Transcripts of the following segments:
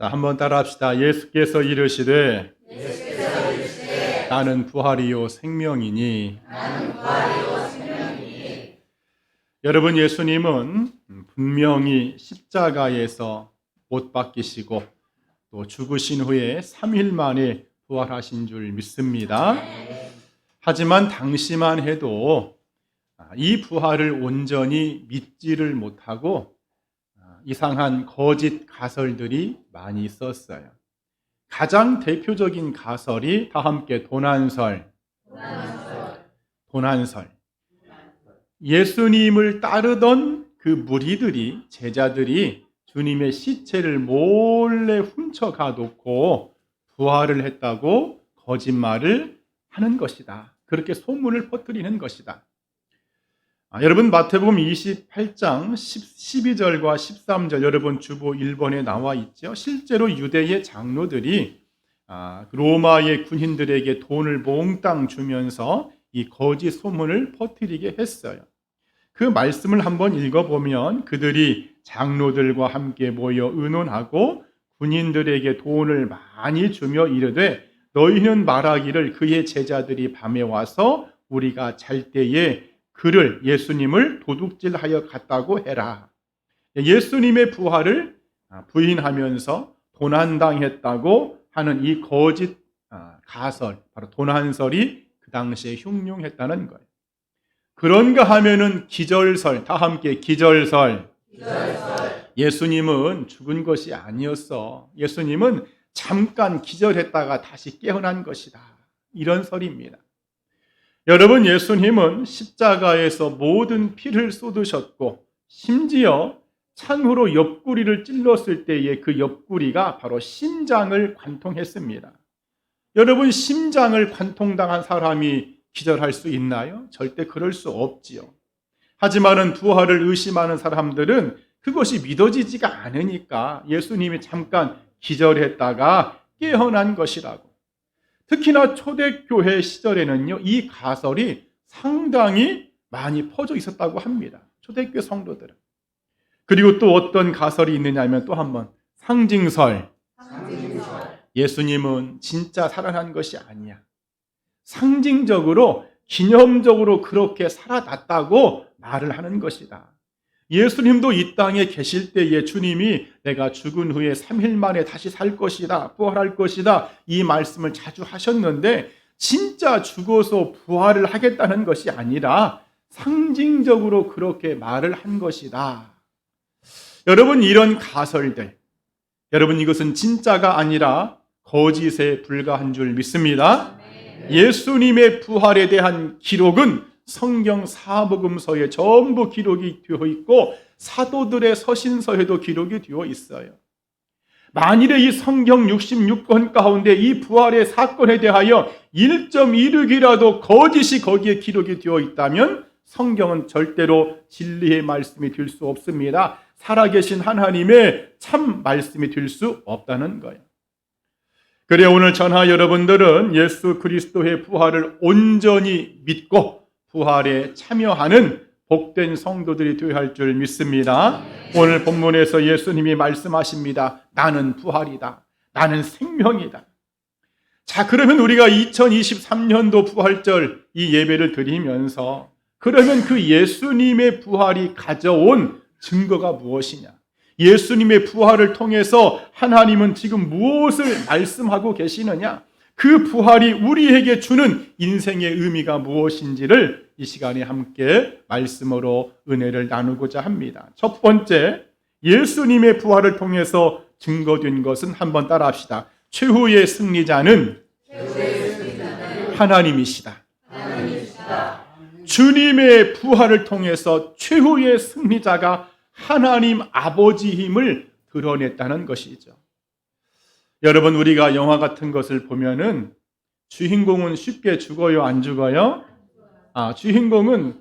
자, 한번 따라합시다. 예수께서 이르시되 나는 부활이요 생명이니. 여러분, 예수님은 분명히 십자가에서 못 박히시고 또 죽으신 후에 3일 만에 부활하신 줄 믿습니다. 하지만 당시만 해도 이 부활을 온전히 믿지를 못하고 이상한 거짓 가설들이 많이 있었어요. 가장 대표적인 가설이 다 함께 도난설. 예수님을 따르던 그 무리들이, 제자들이 주님의 시체를 몰래 훔쳐가 놓고 부활을 했다고 거짓말을 하는 것이다. 그렇게 소문을 퍼뜨리는 것이다. 여러분, 마태복음 28장 12절과 13절 여러분 주보 1번에 나와 있죠. 실제로 유대의 장로들이 로마의 군인들에게 돈을 몽땅 주면서 이 거짓 소문을 퍼뜨리게 했어요. 그 말씀을 한번 읽어보면 그들이 장로들과 함께 모여 의논하고 군인들에게 돈을 많이 주며 이르되 너희는 말하기를 그의 제자들이 밤에 와서 우리가 잘 때에 그를, 예수님을 도둑질하여 갔다고 해라. 예수님의 부활을 부인하면서 도난당했다고 하는 이 거짓 가설, 바로 도난설이 그 당시에 흉흉했다는 거예요. 그런가 하면은 기절설, 다 함께 기절설. 예수님은 죽은 것이 아니었어. 예수님은 잠깐 기절했다가 다시 깨어난 것이다. 이런 설입니다. 여러분, 예수님은 십자가에서 모든 피를 쏟으셨고 심지어 창으로 옆구리를 찔렀을 때의 그 옆구리가 바로 심장을 관통했습니다. 여러분, 심장을 관통당한 사람이 기절할 수 있나요? 절대 그럴 수 없지요. 하지만은 부활을 의심하는 사람들은 그것이 믿어지지가 않으니까 예수님이 잠깐 기절했다가 깨어난 것이라고. 특히나 초대교회 시절에는요, 이 가설이 상당히 많이 퍼져 있었다고 합니다. 초대교회 성도들은. 그리고 또 어떤 가설이 있느냐 하면 또 한번 상징설. 예수님은 진짜 살아난 것이 아니야. 상징적으로, 기념적으로 그렇게 살아났다고 말을 하는 것이다. 예수님도 이 땅에 계실 때에 주님이 내가 죽은 후에 3일 만에 다시 살 것이다, 부활할 것이다, 이 말씀을 자주 하셨는데 진짜 죽어서 부활을 하겠다는 것이 아니라 상징적으로 그렇게 말을 한 것이다. 여러분, 이런 가설들, 여러분, 이것은 진짜가 아니라 거짓에 불과한 줄 믿습니다. 예수님의 부활에 대한 기록은 성경 사복음서에 전부 기록이 되어 있고 사도들의 서신서에도 기록이 되어 있어요. 만일에 이 성경 66권 가운데 이 부활의 사건에 대하여 1.16이라도 거짓이 거기에 기록이 되어 있다면 성경은 절대로 진리의 말씀이 될 수 없습니다. 살아계신 하나님의 참 말씀이 될 수 없다는 거예요. 그래, 오늘 전하 여러분들은 예수 그리스도의 부활을 온전히 믿고 부활에 참여하는 복된 성도들이 되어야 할 줄 믿습니다. 오늘 본문에서 예수님이 말씀하십니다. 나는 부활이다. 나는 생명이다. 자, 그러면 우리가 2023년도 부활절 이 예배를 드리면서 그러면 그 예수님의 부활이 가져온 증거가 무엇이냐? 예수님의 부활을 통해서 하나님은 지금 무엇을 말씀하고 계시느냐? 그 부활이 우리에게 주는 인생의 의미가 무엇인지를 이 시간에 함께 말씀으로 은혜를 나누고자 합니다. 첫 번째, 예수님의 부활을 통해서 증거된 것은 한번 따라합시다. 최후의 승리자는 하나님이시다. 주님의 부활을 통해서 최후의 승리자가 하나님 아버지임을 드러냈다는 것이죠. 여러분, 우리가 영화 같은 것을 보면은 주인공은 쉽게 죽어요, 안 죽어요? 주인공은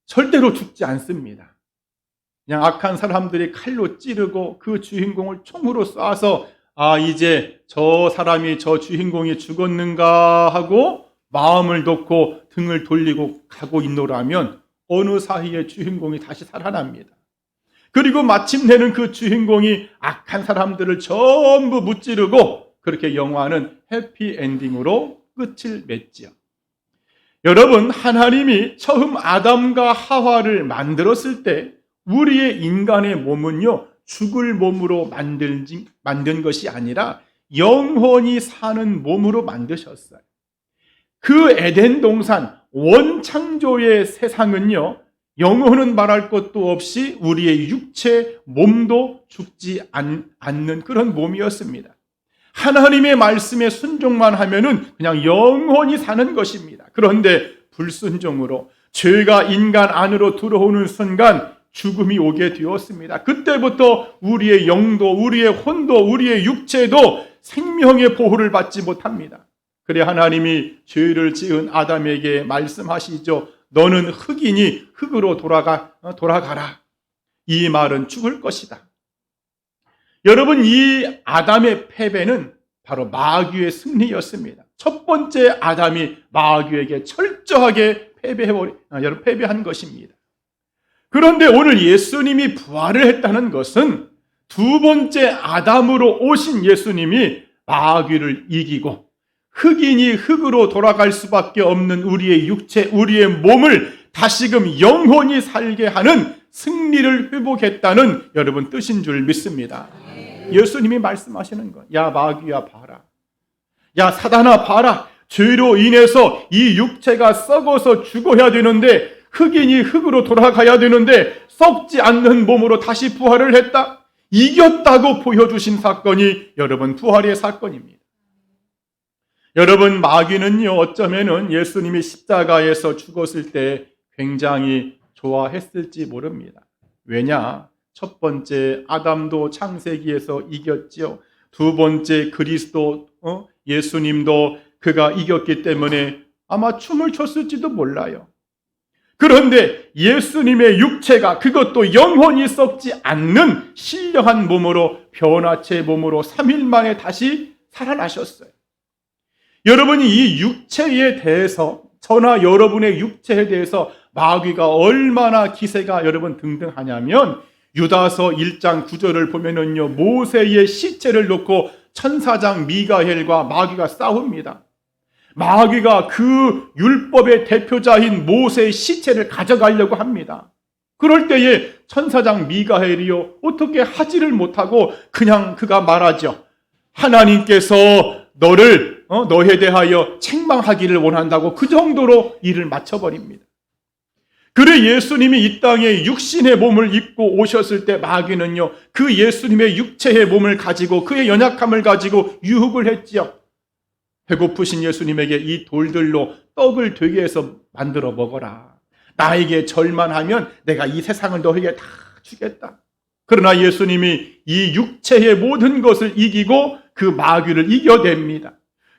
절대로 죽지 않습니다. 그냥 악한 사람들이 칼로 찌르고 그 주인공을 총으로 쏴서 이제 저 사람이, 저 주인공이 죽었는가 하고 마음을 놓고 등을 돌리고 가고 있노라면 어느 사이에 주인공이 다시 살아납니다. 그리고 마침내는 그 주인공이 악한 사람들을 전부 무찌르고 그렇게 영화는 해피엔딩으로 끝을 맺지요. 여러분, 하나님이 처음 아담과 하와를 만들었을 때 우리의 인간의 몸은요, 죽을 몸으로 만든 것이 아니라 영원히 사는 몸으로 만드셨어요. 그 에덴 동산 원창조의 세상은요, 영혼은 말할 것도 없이 우리의 육체 몸도 죽지 않는 그런 몸이었습니다. 하나님의 말씀에 순종만 하면은 그냥 영원히 사는 것입니다. 그런데 불순종으로 죄가 인간 안으로 들어오는 순간 죽음이 오게 되었습니다. 그때부터 우리의 영도, 우리의 혼도, 우리의 육체도 생명의 보호를 받지 못합니다. 그래 하나님이 죄를 지은 아담에게 말씀하시죠. 너는 흙이니 흙으로 돌아가라. 이 말은 죽을 것이다. 여러분, 이 아담의 패배는 바로 마귀의 승리였습니다. 첫 번째 아담이 마귀에게 철저하게 패배한 것입니다. 그런데 오늘 예수님이 부활을 했다는 것은 두 번째 아담으로 오신 예수님이 마귀를 이기고 흙이니 흙으로 돌아갈 수밖에 없는 우리의 육체, 우리의 몸을 다시금 영원히 살게 하는 승리를 회복했다는 여러분 뜻인 줄 믿습니다. 예수님이 말씀하시는 것, 야 마귀야 봐라, 야 사단아 봐라, 죄로 인해서 이 육체가 썩어서 죽어야 되는데 흙이니 흙으로 돌아가야 되는데 썩지 않는 몸으로 다시 부활을 했다. 이겼다고 보여주신 사건이 여러분 부활의 사건입니다. 여러분, 마귀는요 어쩌면은 예수님이 십자가에서 죽었을 때 굉장히 좋아했을지 모릅니다. 왜냐? 첫 번째 아담도 창세기에서 이겼지요. 두 번째 그리스도 예수님도 그가 이겼기 때문에 아마 춤을 췄을지도 몰라요. 그런데 예수님의 육체가 그것도 영원히 썩지 않는 신령한 몸으로 변화체 몸으로 3일 만에 다시 살아나셨어요. 여러분이 이 육체에 대해서, 저나 여러분의 육체에 대해서 마귀가 얼마나 기세가 여러분 등등하냐면 유다서 1장 9절을 보면은요, 모세의 시체를 놓고 천사장 미가엘과 마귀가 싸웁니다. 마귀가 그 율법의 대표자인 모세의 시체를 가져가려고 합니다. 그럴 때에 천사장 미가엘이요 어떻게 하지를 못하고 그냥 그가 말하죠. 하나님께서 너에 대하여 책망하기를 원한다고 그 정도로 일을 마쳐버립니다. 그래 예수님이 이 땅에 육신의 몸을 입고 오셨을 때 마귀는요 그 예수님의 육체의 몸을 가지고 그의 연약함을 가지고 유혹을 했지요. 배고프신 예수님에게 이 돌들로 떡을 되게 해서 만들어 먹어라. 나에게 절만 하면 내가 이 세상을 너에게 다 주겠다. 그러나 예수님이 이 육체의 모든 것을 이기고 그 마귀를 이겨냅니다.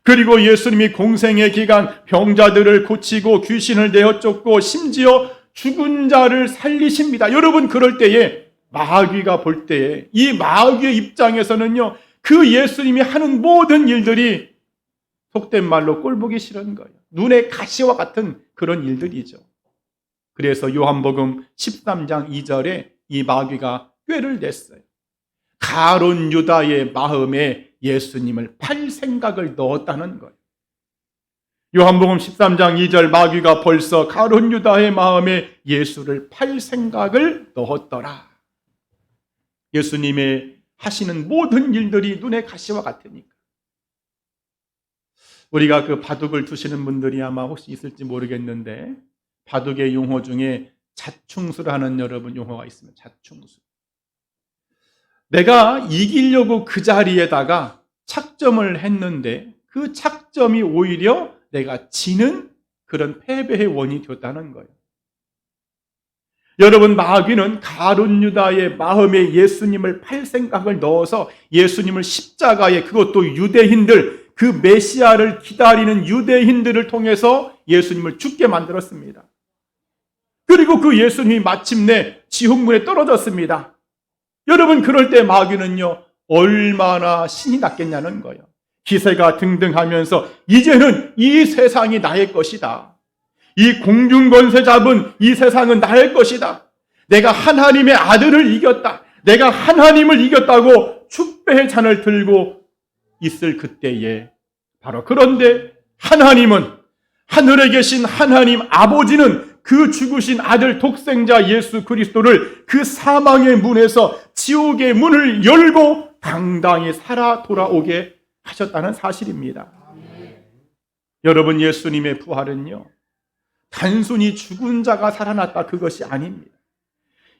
그리고 예수님이 공생의 기간 병자들을 고치고 귀신을 내어쫓고 심지어 죽은 자를 살리십니다. 여러분, 그럴 때에 마귀가 볼 때에 이 마귀의 입장에서는요 그 예수님이 하는 모든 일들이 속된 말로 꼴보기 싫은 거예요. 눈의 가시와 같은 그런 일들이죠. 그래서 요한복음 13장 2절에 이 마귀가 꾀를 냈어요. 가룟 유다의 마음에 예수님을 팔 생각을 넣었다는 거예요. 요한복음 13장 2절 마귀가 벌써 가룟 유다의 마음에 예수를 팔 생각을 넣었더라. 예수님의 하시는 모든 일들이 눈의 가시와 같으니까. 우리가 그 바둑을 두시는 분들이 아마 혹시 있을지 모르겠는데 바둑의 용어 중에 자충수라는 여러분 용어가 있습니다. 자충수. 내가 이기려고 그 자리에다가 착점을 했는데 그 착점이 오히려 내가 지는 그런 패배의 원인이 되었다는 거예요. 여러분, 마귀는 가룟 유다의 마음에 예수님을 팔 생각을 넣어서 예수님을 십자가에, 그것도 유대인들, 그 메시아를 기다리는 유대인들을 통해서 예수님을 죽게 만들었습니다. 그리고 그 예수님이 마침내 지옥문에 떨어졌습니다. 여러분, 그럴 때 마귀는요 얼마나 신이 났겠냐는 거예요. 기세가 등등하면서 이제는 이 세상이 나의 것이다. 이 공중권세 잡은 이 세상은 나의 것이다. 내가 하나님의 아들을 이겼다, 내가 하나님을 이겼다고 축배의 잔을 들고 있을 그때에 바로 그런데 하나님은, 하늘에 계신 하나님 아버지는 그 죽으신 아들 독생자 예수 그리스도를 그 사망의 문에서 지옥의 문을 열고 당당히 살아 돌아오게 하셨다는 사실입니다. 여러분, 예수님의 부활은요, 단순히 죽은 자가 살아났다 그것이 아닙니다.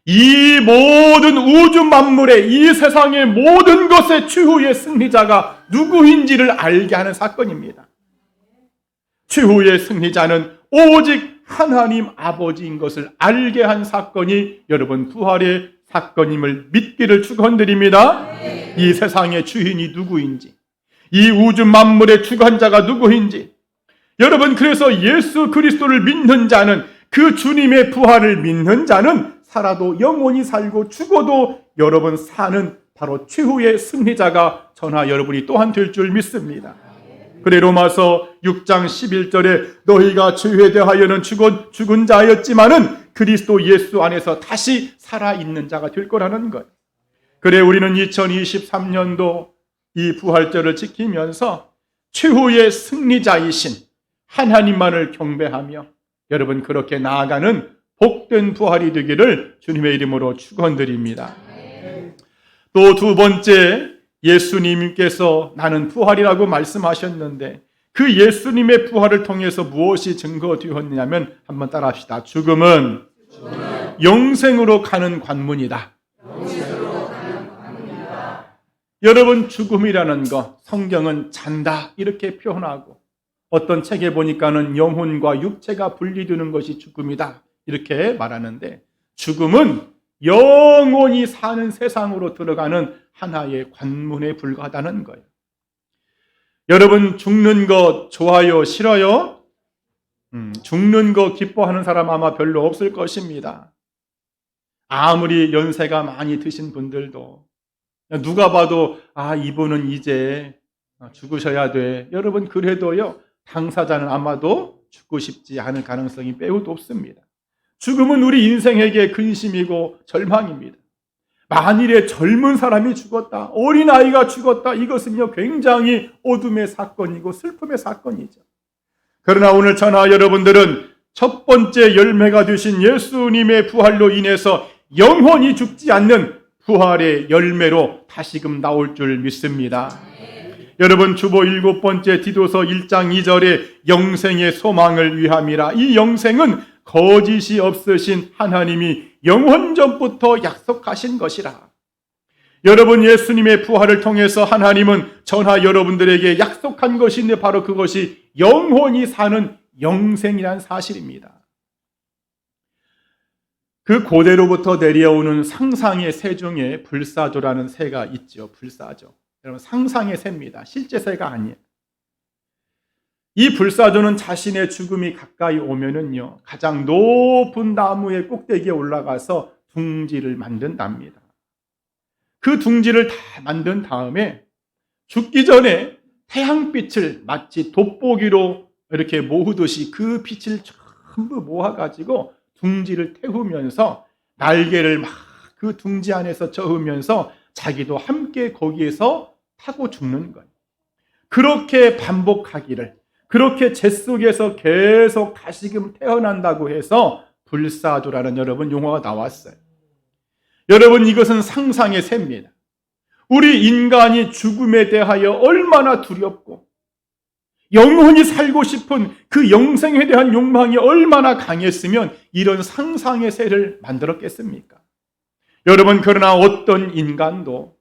이 모든 우주 만물의, 이 세상의 모든 것의 최후의 승리자가 누구인지를 알게 하는 사건입니다. 최후의 승리자는 오직 하나님 아버지인 것을 알게 한 사건이 여러분 부활의 사건임을 믿기를 축원드립니다. 이 세상의 주인이 누구인지, 이 우주 만물의 주관자가 누구인지, 여러분, 그래서 예수 그리스도를 믿는 자는, 그 주님의 부활을 믿는 자는 살아도 영원히 살고 죽어도 여러분 사는 바로 최후의 승리자가 저나 여러분이 또한 될 줄 믿습니다. 그래 로마서 6장 11절에 너희가 죄에 대하여는 죽은 자였지만은 그리스도 예수 안에서 다시 살아있는 자가 될 거라는 것. 그래 우리는 2023년도 이 부활절을 지키면서 최후의 승리자이신 하나님만을 경배하며 여러분 그렇게 나아가는 복된 부활이 되기를 주님의 이름으로 축원드립니다. 또 두 번째, 예수님께서 나는 부활이라고 말씀하셨는데 그 예수님의 부활을 통해서 무엇이 증거되었느냐면 한번 따라합시다. 죽음은 영생으로 가는 관문이다. 여러분, 죽음이라는 거 성경은 잔다 이렇게 표현하고, 어떤 책에 보니까는 영혼과 육체가 분리되는 것이 죽음이다 이렇게 말하는데, 죽음은 영원히 사는 세상으로 들어가는 하나의 관문에 불과하다는 거예요. 여러분, 죽는 거 좋아요, 싫어요? 죽는 거 기뻐하는 사람 아마 별로 없을 것입니다. 아무리 연세가 많이 드신 분들도 누가 봐도 이분은 이제 죽으셔야 돼. 여러분, 그래도요 당사자는 아마도 죽고 싶지 않을 가능성이 매우 높습니다. 죽음은 우리 인생에게 근심이고 절망입니다. 만일에 젊은 사람이 죽었다, 어린아이가 죽었다, 이것은요 굉장히 어둠의 사건이고 슬픔의 사건이죠. 그러나 오늘 저나 여러분들은 첫 번째 열매가 되신 예수님의 부활로 인해서 영원히 죽지 않는 부활의 열매로 다시금 나올 줄 믿습니다. 여러분, 주보 7번째 디도서 1장 2절에 영생의 소망을 위함이라. 이 영생은 거짓이 없으신 하나님이 영원전부터 약속하신 것이라. 여러분, 예수님의 부활을 통해서 하나님은 저나 여러분들에게 약속한 것인데 바로 그것이 영원히 사는 영생이란 사실입니다. 그 고대로부터 내려오는 상상의 새 중에 불사조라는 새가 있죠. 불사조. 여러분, 상상의 새입니다. 실제 새가 아니에요. 이 불사조는 자신의 죽음이 가까이 오면은요, 가장 높은 나무의 꼭대기에 올라가서 둥지를 만든답니다. 그 둥지를 다 만든 다음에 죽기 전에 태양빛을 마치 돋보기로 이렇게 모으듯이 그 빛을 전부 모아가지고 둥지를 태우면서 날개를 막 그 둥지 안에서 저으면서 자기도 함께 거기에서 타고 죽는 거예요. 그렇게 반복하기를, 그렇게 재 속에서 계속 다시금 태어난다고 해서 불사조라는 여러분 용어가 나왔어요. 여러분, 이것은 상상의 새입니다. 우리 인간이 죽음에 대하여 얼마나 두렵고 영원히 살고 싶은 그 영생에 대한 욕망이 얼마나 강했으면 이런 상상의 새를 만들었겠습니까? 여러분, 그러나 어떤 인간도,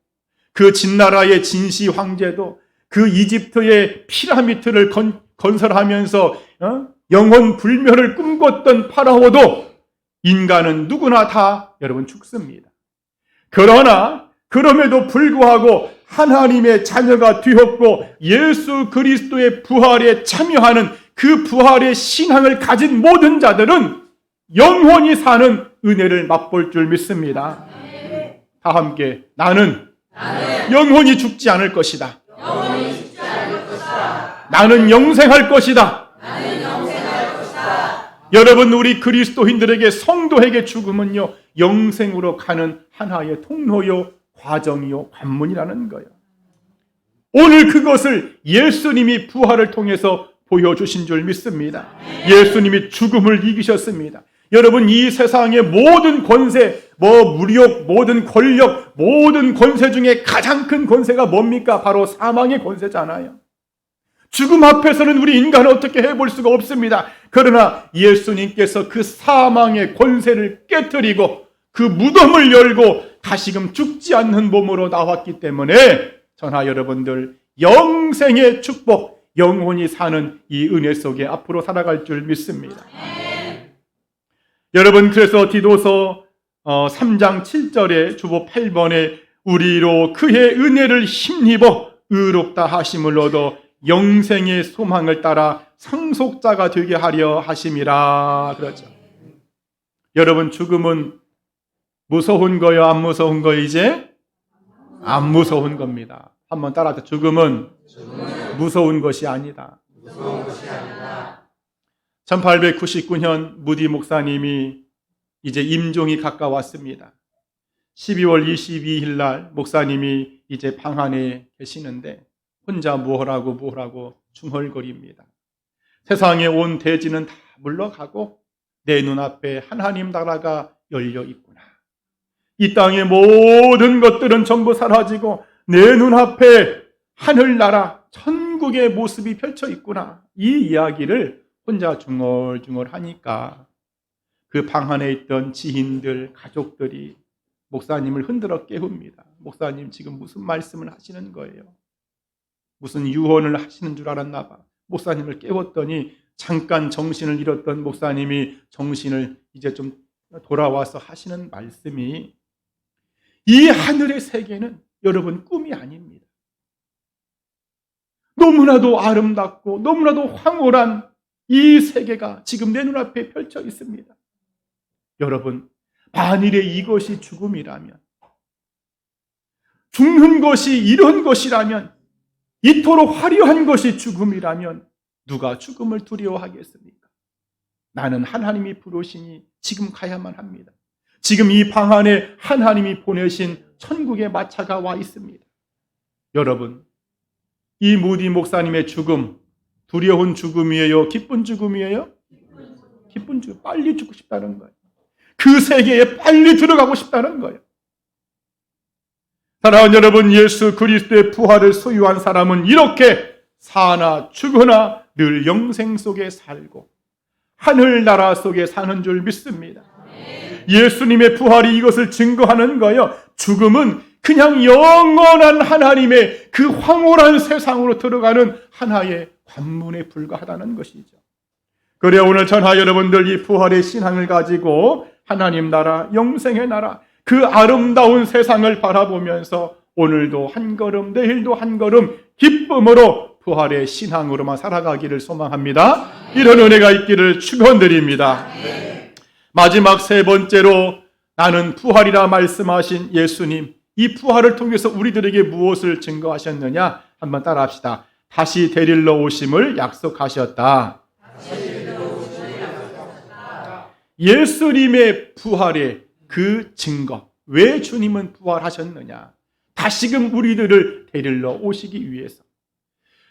그 진나라의 진시 황제도, 그 이집트의 피라미드를 건설하면서 영원 불멸을 꿈꿨던 파라오도 인간은 누구나 다 여러분 죽습니다. 그러나 그럼에도 불구하고 하나님의 자녀가 되었고 예수 그리스도의 부활에 참여하는 그 부활의 신앙을 가진 모든 자들은 영원히 사는 은혜를 맛볼 줄 믿습니다. 다 함께 나는 영원히 죽지 않을 것이다. 나는 영생할 것이다. 여러분, 우리 그리스도인들에게, 성도에게 죽음은요, 영생으로 가는 하나의 통로요, 과정이요, 관문이라는 거예요. 오늘 그것을 예수님이 부활을 통해서 보여주신 줄 믿습니다. 예수님이 죽음을 이기셨습니다. 여러분, 이 세상의 모든 권세, 무력, 모든 권력, 모든 권세 중에 가장 큰 권세가 뭡니까? 바로 사망의 권세잖아요. 죽음 앞에서는 우리 인간은 어떻게 해볼 수가 없습니다. 그러나 예수님께서 그 사망의 권세를 깨뜨리고 그 무덤을 열고 다시금 죽지 않는 몸으로 나왔기 때문에 저나 여러분들 영생의 축복, 영원히 사는 이 은혜 속에 앞으로 살아갈 줄 믿습니다. 여러분, 그래서 디도서 3장 7절에 주보 8번에 우리로 그의 은혜를 힘입어 의롭다 하심을 얻어 영생의 소망을 따라 상속자가 되게 하려 하심이라 그러죠. 여러분, 죽음은 무서운 거요, 안 무서운 거? 이제 안 무서운 겁니다. 한번 따라서, 죽음은 무서운 것이 아니다. 1899년 무디 목사님이 이제 임종이 가까웠습니다. 12월 22일 날 목사님이 이제 방 안에 계시는데 혼자 뭐하라고 중얼거립니다. 세상에 온 대지는 다 물러가고 내 눈앞에 하나님 나라가 열려 있구나. 이 땅의 모든 것들은 전부 사라지고 내 눈앞에 하늘나라 천국의 모습이 펼쳐 있구나. 이 이야기를 혼자 중얼중얼 하니까 그 방 안에 있던 지인들, 가족들이 목사님을 흔들어 깨웁니다. 목사님, 지금 무슨 말씀을 하시는 거예요? 무슨 유언을 하시는 줄 알았나 봐. 목사님을 깨웠더니 잠깐 정신을 잃었던 목사님이 정신을 이제 좀 돌아와서 하시는 말씀이, 이 하늘의 세계는 여러분 꿈이 아닙니다. 너무나도 아름답고 너무나도 황홀한 이 세계가 지금 내 눈앞에 펼쳐 있습니다. 여러분, 만일에 이것이 죽음이라면, 죽는 것이 이런 것이라면, 이토록 화려한 것이 죽음이라면 누가 죽음을 두려워하겠습니까? 나는 하나님이 부르시니 지금 가야만 합니다. 지금 이 방 안에 하나님이 보내신 천국의 마차가 와 있습니다. 여러분, 이 무디 목사님의 죽음, 두려운 죽음이에요? 기쁜 죽음이에요? 기쁜 죽음. 빨리 죽고 싶다는 거예요. 그 세계에 빨리 들어가고 싶다는 거예요. 사랑하는 여러분, 예수 그리스도의 부활을 소유한 사람은 이렇게 사나 죽으나 늘 영생 속에 살고 하늘나라 속에 사는 줄 믿습니다. 예수님의 부활이 이것을 증거하는 거예요. 죽음은 그냥 영원한 하나님의 그 황홀한 세상으로 들어가는 하나의 관문에 불과하다는 것이죠. 그래, 오늘 저나 여러분들 이 부활의 신앙을 가지고 하나님 나라, 영생의 나라, 그 아름다운 세상을 바라보면서 오늘도 한 걸음, 내일도 한 걸음 기쁨으로 부활의 신앙으로만 살아가기를 소망합니다. 이런 은혜가 있기를 축원드립니다. 마지막 세 번째로, 나는 부활이라 말씀하신 예수님, 이 부활을 통해서 우리들에게 무엇을 증거하셨느냐? 한번 따라합시다. 다시 데리러 오심을 약속하셨다. 예수님의 부활의 그 증거, 왜 주님은 부활하셨느냐? 다시금 우리들을 데리러 오시기 위해서.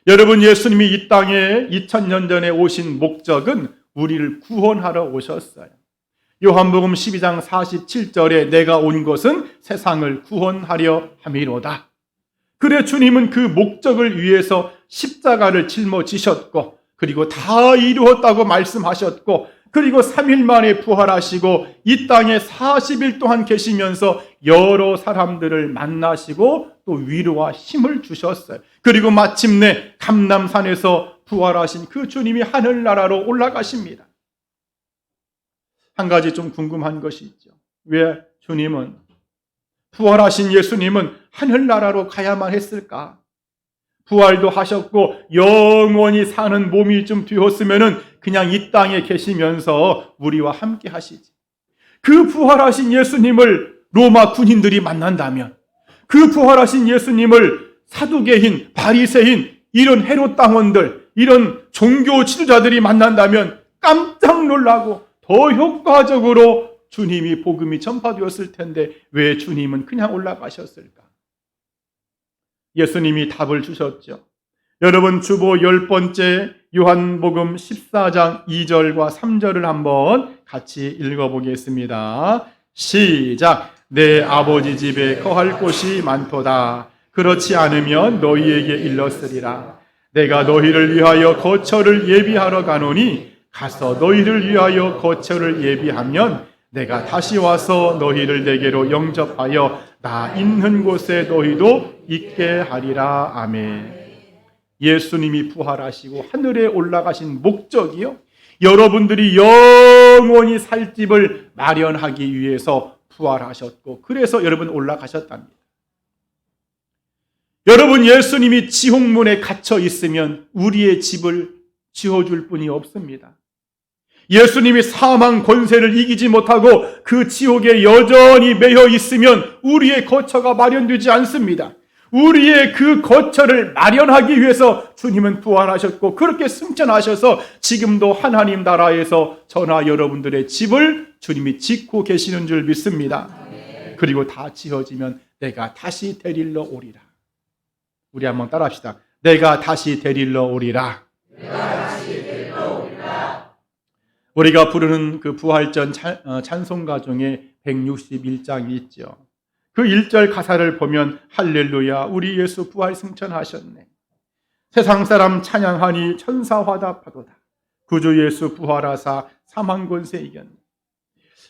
여러분, 예수님이 이 땅에 2000년 전에 오신 목적은 우리를 구원하러 오셨어요. 요한복음 12장 47절에 내가 온 것은 세상을 구원하려 함이로다. 그래, 주님은 그 목적을 위해서 십자가를 짊어지셨고, 그리고 다 이루었다고 말씀하셨고, 그리고 3일 만에 부활하시고 이 땅에 40일 동안 계시면서 여러 사람들을 만나시고 또 위로와 힘을 주셨어요. 그리고 마침내 감람산에서 부활하신 그 주님이 하늘나라로 올라가십니다. 한 가지 좀 궁금한 것이 있죠. 왜 주님은, 부활하신 예수님은 하늘나라로 가야만 했을까? 부활도 하셨고 영원히 사는 몸이 좀 되었으면은 그냥 이 땅에 계시면서 우리와 함께 하시지. 그 부활하신 예수님을 로마 군인들이 만난다면, 그 부활하신 예수님을 사두개인, 바리새인, 이런 헤롯 당원들, 이런 종교 지도자들이 만난다면 깜짝 놀라고 더 효과적으로 주님이 복음이 전파되었을 텐데 왜 주님은 그냥 올라가셨을까? 예수님이 답을 주셨죠. 여러분 주보 10번째 요한복음 14장 2절과 3절을 한번 같이 읽어보겠습니다. 시작. 내 아버지 집에 거할 곳이 많도다. 그렇지 않으면 너희에게 일렀으리라. 내가 너희를 위하여 거처를 예비하러 가노니 가서 너희를 위하여 거처를 예비하면 내가 다시 와서 너희를 내게로 영접하여 나 있는 곳에 너희도 있게 하리라. 아멘. 예수님이 부활하시고 하늘에 올라가신 목적이요, 여러분들이 영원히 살 집을 마련하기 위해서 부활하셨고 그래서 여러분 올라가셨답니다. 여러분 예수님이 지옥문에 갇혀 있으면 우리의 집을 지어줄 분이 없습니다. 예수님이 사망 권세를 이기지 못하고 그 지옥에 여전히 매여 있으면 우리의 거처가 마련되지 않습니다. 우리의 그 거처를 마련하기 위해서 주님은 부활하셨고 그렇게 승천하셔서 지금도 하나님 나라에서 저나 여러분들의 집을 주님이 짓고 계시는 줄 믿습니다. 그리고 다 지어지면 내가 다시 데리러 오리라. 우리 한번 따라합시다. 내가 다시 데리러 오리라. 우리가 부르는 그 부활전 찬송가 중에 161장이 있죠. 그 1절 가사를 보면 할렐루야 우리 예수 부활 승천하셨네. 세상 사람 찬양하니 천사 화답하도다. 구주 예수 부활하사 사망 권세 이겼네.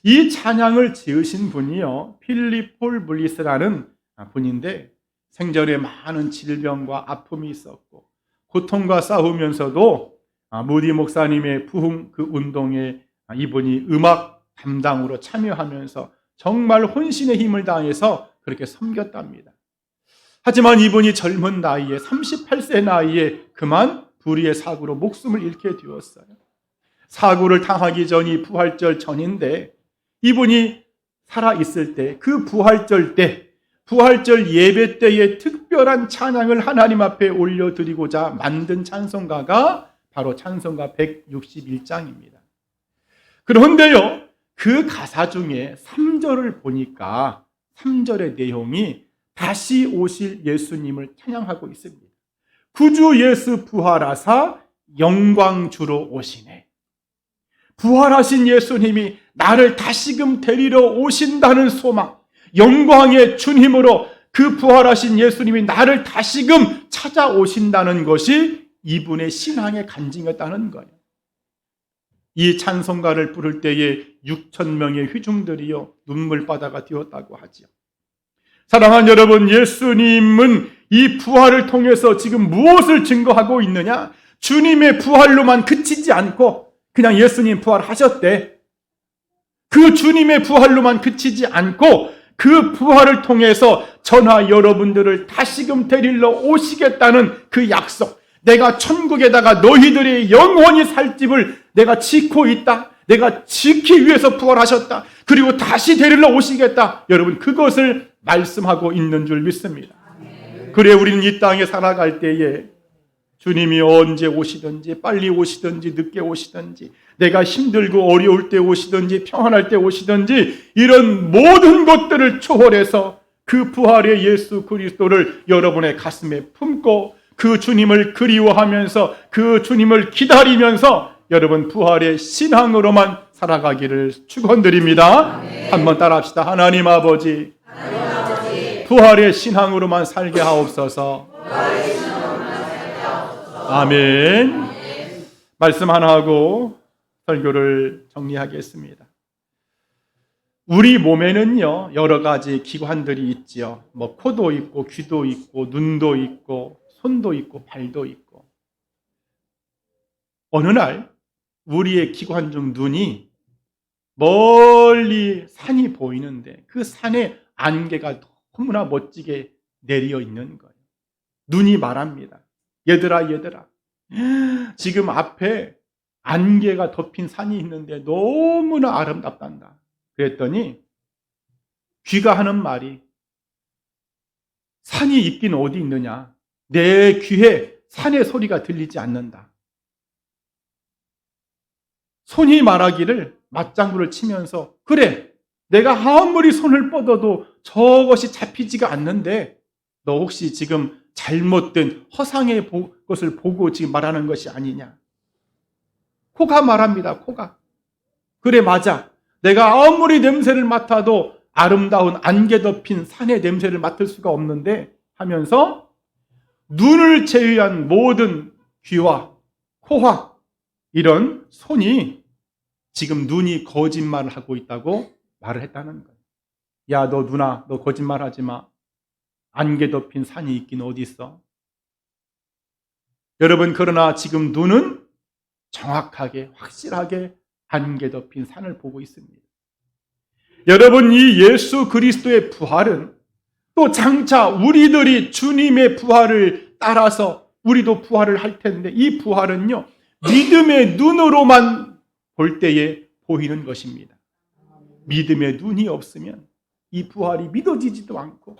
이 찬양을 지으신 분이요 필립 폴 물리스라는 분인데 생전에 많은 질병과 아픔이 있었고 고통과 싸우면서도 무디 목사님의 부흥 그 운동에 이분이 음악 담당으로 참여하면서 정말 혼신의 힘을 다해서 그렇게 섬겼답니다. 하지만 이분이 젊은 나이에 38세 나이에 그만 불의의 사고로 목숨을 잃게 되었어요. 사고를 당하기 전이 부활절 전인데 이분이 살아있을 때 그 부활절 때 부활절 예배 때에 특별한 찬양을 하나님 앞에 올려드리고자 만든 찬송가가 바로 찬송가 161장입니다. 그런데요 그 가사 중에 3절을 보니까 3절의 내용이 다시 오실 예수님을 찬양하고 있습니다. 구주 예수 부활하사 영광주로 오시네. 부활하신 예수님이 나를 다시금 데리러 오신다는 소망, 영광의 주님으로 그 부활하신 예수님이 나를 다시금 찾아오신다는 것이 이분의 신앙의 간증이었다는 거예요. 이 찬송가를 부를 때에 6,000명의 회중들이요 눈물바다가 되었다고 하지요. 사랑하는 여러분, 예수님은 이 부활을 통해서 지금 무엇을 증거하고 있느냐? 주님의 부활로만 그치지 않고 그냥 예수님 부활하셨대. 그 주님의 부활로만 그치지 않고 그 부활을 통해서 저나 여러분들을 다시금 데리러 오시겠다는 그 약속, 내가 천국에다가 너희들이 영원히 살 집을 내가 짓고 있다, 내가 짓기 위해서 부활하셨다, 그리고 다시 데리러 오시겠다, 여러분 그것을 말씀하고 있는 줄 믿습니다. 그래 우리는 이 땅에 살아갈 때에 주님이 언제 오시든지 빨리 오시든지 늦게 오시든지 내가 힘들고 어려울 때 오시든지 평안할 때 오시든지 이런 모든 것들을 초월해서 그 부활의 예수 그리스도를 여러분의 가슴에 품고 그 주님을 그리워하면서 그 주님을 기다리면서 여러분 부활의 신앙으로만 살아가기를 축원드립니다. 한번 따라합시다. 하나님 아버지, 부활의 신앙으로만 살게 하옵소서. 아멘. 말씀 하나 하고 설교를 정리하겠습니다. 우리 몸에는요 여러 가지 기관들이 있지요. 뭐 코도 있고 귀도 있고 눈도 있고 손도 있고 발도 있고. 어느 날 우리의 기관 중 눈이 멀리 산이 보이는데 그 산에 안개가 너무나 멋지게 내려 있는 거예요. 눈이 말합니다. 얘들아 지금 앞에 안개가 덮인 산이 있는데 너무나 아름답단다. 그랬더니 귀가 하는 말이 산이 있긴 어디 있느냐, 내 귀에 산의 소리가 들리지 않는다. 손이 말하기를, 맞장구를 치면서, 그래, 내가 아무리 손을 뻗어도 저것이 잡히지가 않는데 너 혹시 지금 잘못된 허상의 것을 보고 지금 말하는 것이 아니냐. 코가 말합니다. 코가. 그래, 맞아. 내가 아무리 냄새를 맡아도 아름다운 안개 덮인 산의 냄새를 맡을 수가 없는데 하면서 눈을 제외한 모든 귀와 코와 이런 손이 지금 눈이 거짓말을 하고 있다고 말을 했다는 거예요. 야, 너 누나, 너 거짓말하지 마. 안개 덮인 산이 있긴 어디 있어? 여러분, 그러나 지금 눈은 정확하게 확실하게 안개 덮인 산을 보고 있습니다. 여러분, 이 예수 그리스도의 부활은 또 장차 우리들이 주님의 부활을 따라서 우리도 부활을 할 텐데, 이 부활은요 믿음의 눈으로만 볼 때에 보이는 것입니다. 믿음의 눈이 없으면 이 부활이 믿어지지도 않고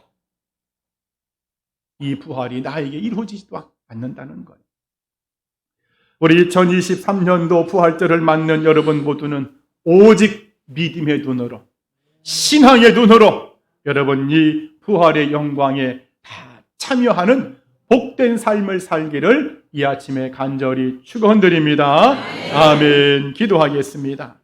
이 부활이 나에게 이루어지지도 않는다는 거예요. 우리 2023년도 부활절을 맞는 여러분 모두는 오직 믿음의 눈으로, 신앙의 눈으로 여러분 이 부활의 영광에 다 참여하는 복된 삶을 살기를 이 아침에 간절히 축원드립니다. 아멘. 기도하겠습니다.